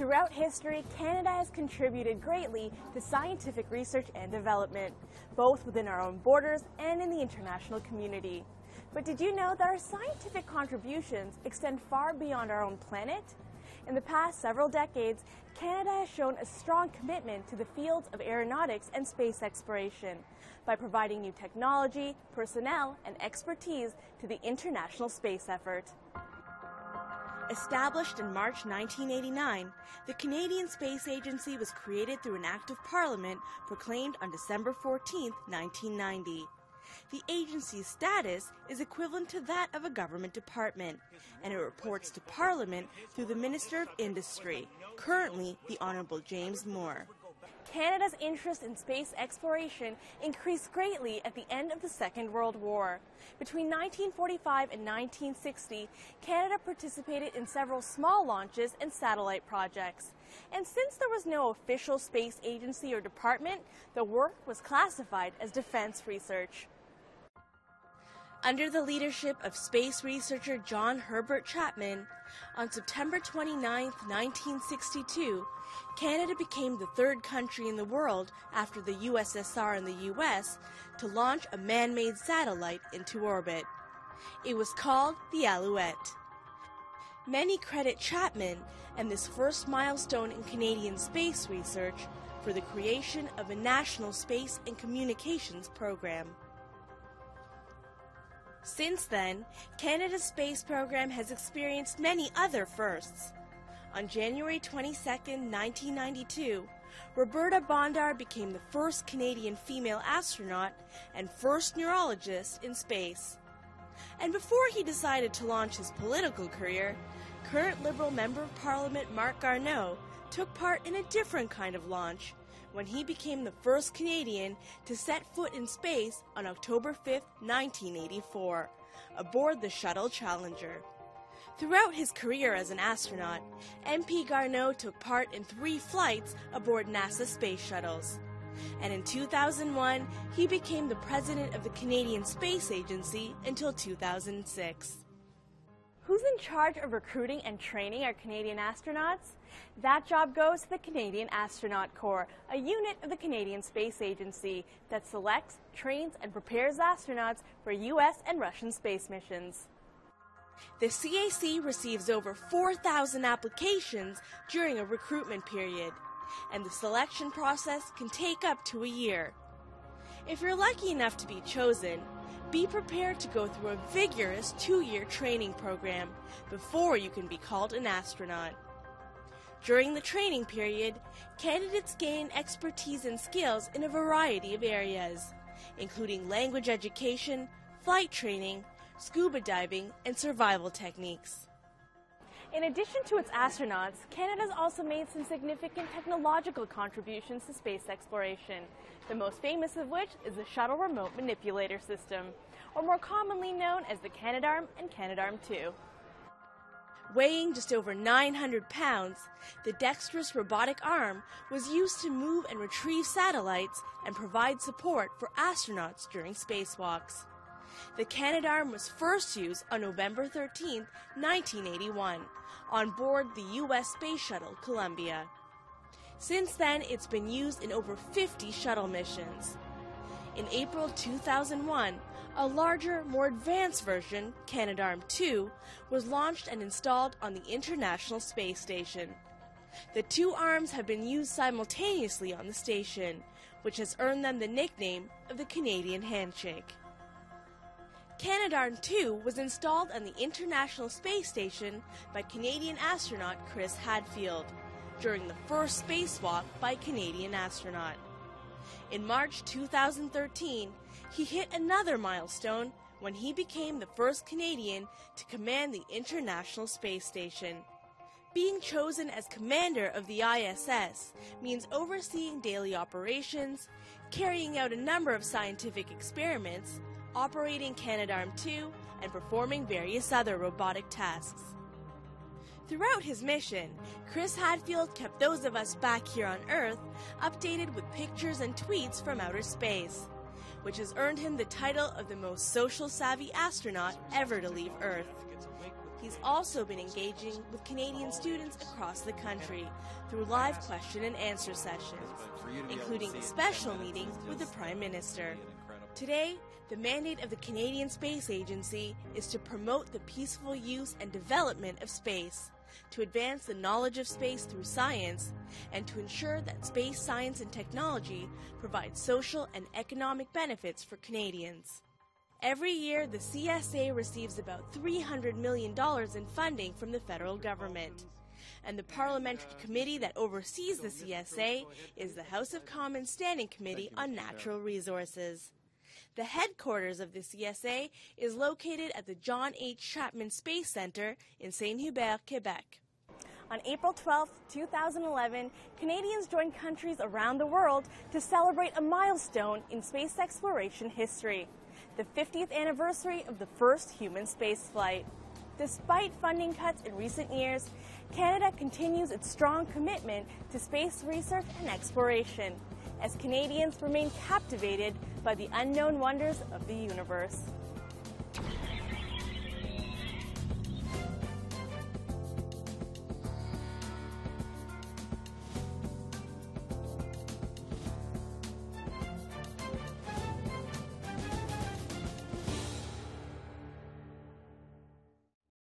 Throughout history, Canada has contributed greatly to scientific research and development, both within our own borders and in the international community. But did you know that our scientific contributions extend far beyond our own planet? In the past several decades, Canada has shown a strong commitment to the fields of aeronautics and space exploration by providing new technology, personnel, and expertise to the international space effort. Established in March 1989, the Canadian Space Agency was created through an Act of Parliament proclaimed on December 14, 1990. The agency's status is equivalent to that of a government department, and it reports to Parliament through the Minister of Industry, currently the Honourable James Moore. Canada's interest in space exploration increased greatly at the end of the Second World War. Between 1945 and 1960, Canada participated in several small launches and satellite projects. And since there was no official space agency or department, the work was classified as defense research. Under the leadership of space researcher John Herbert Chapman, on September 29, 1962, Canada became the third country in the world after the USSR and the US to launch a man-made satellite into orbit. It was called the Alouette. Many credit Chapman and this first milestone in Canadian space research for the creation of a national space and communications program. Since then, Canada's space program has experienced many other firsts. On January 22, 1992, Roberta Bondar became the first Canadian female astronaut and first neurologist in space. And before he decided to launch his political career, current Liberal Member of Parliament Marc Garneau took part in a different kind of launch when he became the first Canadian to set foot in space on October 5, 1984, aboard the Shuttle Challenger. Throughout his career as an astronaut, MP Garneau took part in 3 flights aboard NASA space shuttles. And in 2001, he became the president of the Canadian Space Agency until 2006. Who's in charge of recruiting and training our Canadian astronauts? That job goes to the Canadian Astronaut Corps, a unit of the Canadian Space Agency that selects, trains, and prepares astronauts for U.S. and Russian space missions. The CAC receives over 4,000 applications during a recruitment period, and the selection process can take up to a year. If you're lucky enough to be chosen, be prepared to go through a vigorous 2-year training program before you can be called an astronaut. During the training period, candidates gain expertise and skills in a variety of areas, including language education, flight training, scuba diving, and survival techniques. In addition to its astronauts, Canada's also made some significant technological contributions to space exploration, the most famous of which is the Shuttle Remote Manipulator System, or more commonly known as the Canadarm and Canadarm2. Weighing just over 900 pounds, the dexterous robotic arm was used to move and retrieve satellites and provide support for astronauts during spacewalks. The Canadarm was first used on November 13, 1981, on board the U.S. Space Shuttle Columbia. Since then, it's been used in over 50 shuttle missions. In April 2001, a larger, more advanced version, Canadarm2, was launched and installed on the International Space Station. The 2 arms have been used simultaneously on the station, which has earned them the nickname of the Canadian Handshake. Canadarm2 was installed on the International Space Station by Canadian astronaut Chris Hadfield during the first spacewalk by a Canadian astronaut. In March 2013, he hit another milestone when he became the first Canadian to command the International Space Station. Being chosen as commander of the ISS means overseeing daily operations, carrying out a number of scientific experiments, operating Canadarm2, and performing various other robotic tasks. Throughout his mission, Chris Hadfield kept those of us back here on Earth updated with pictures and tweets from outer space. which has earned him the title of the most social-savvy astronaut ever to leave Earth. He's also been engaging with Canadian students across the country through live question and answer sessions, including a special meeting with the Prime Minister. Today, the mandate of the Canadian Space Agency is to promote the peaceful use and development of space, to advance the knowledge of space through science, and to ensure that space science and technology provide social and economic benefits for Canadians. Every year, the CSA receives about $300 million in funding from the federal government. And the parliamentary committee that oversees the CSA is the House of Commons Standing Committee on Natural Resources. The headquarters of the CSA is located at the John H. Chapman Space Center in Saint-Hubert, Quebec. On April 12, 2011, Canadians joined countries around the world to celebrate a milestone in space exploration history, the 50th anniversary of the first human spaceflight. Despite funding cuts in recent years, Canada continues its strong commitment to space research and exploration, as Canadians remain captivated by the unknown wonders of the universe.